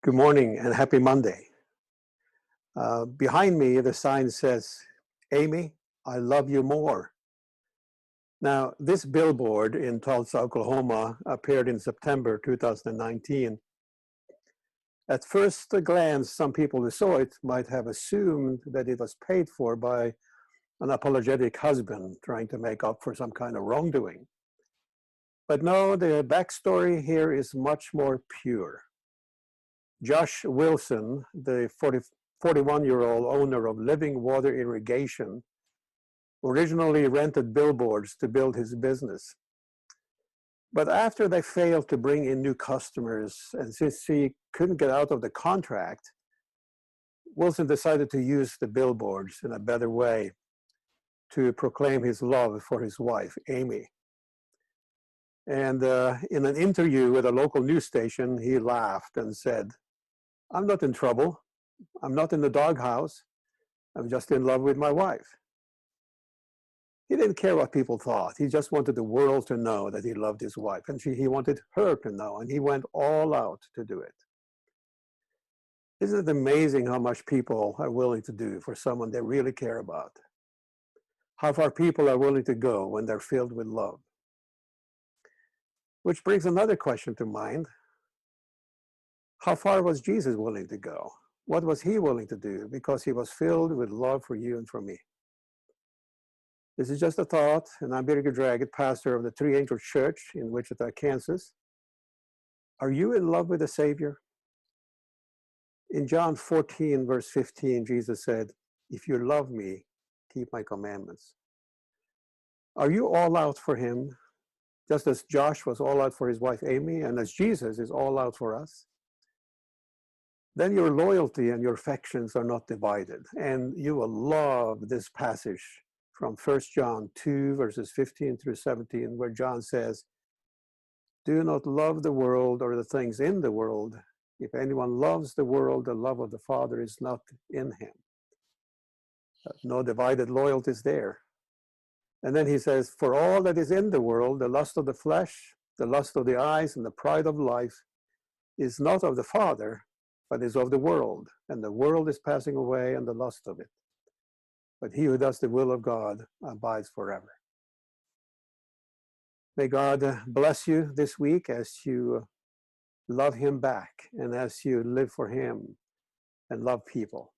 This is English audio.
Good morning and happy Monday. Behind me, the sign says, Amy, I love you more. Now, this billboard in Tulsa, Oklahoma appeared in September 2019. At first glance, some people who saw it might have assumed that it was paid for by an apologetic husband trying to make up for some kind of wrongdoing. But no, the backstory here is much more pure. Josh Wilson, the 41-year-old owner of Living Water Irrigation, originally rented billboards to build his business. But after they failed to bring in new customers, and since he couldn't get out of the contract, Wilson decided to use the billboards in a better way to proclaim his love for his wife, Amy. And in an interview with a local news station, he laughed and said, I'm not in trouble. I'm not in the doghouse. I'm just in love with my wife. He didn't care what people thought. He just wanted the world to know that he loved his wife, and he wanted her to know, and he went all out to do it. Isn't it amazing how much people are willing to do for someone they really care about? How far people are willing to go when they're filled with love? Which brings another question to mind. How far was Jesus willing to go? What was he willing to do because he was filled with love for you and for me? This is just a thought, and I'm Birger Draget, pastor of the Three Angels Church in Wichita, Kansas. Are you in love with the Savior? In John 14, verse 15, Jesus said, if you love me, keep my commandments. Are you all out for him, just as Josh was all out for his wife, Amy, and as Jesus is all out for us? Then your loyalty and your affections are not divided. And you will love this passage from 1 John 2, verses 15 through 17, where John says, do not love the world or the things in the world. If anyone loves the world, the love of the Father is not in him. No divided loyalties there. And then he says, for all that is in the world, the lust of the flesh, the lust of the eyes, and the pride of life is not of the Father, but is of the world, and the world is passing away and the lust of it. But he who does the will of God abides forever. May God bless you this week as you love him back and as you live for him and love people.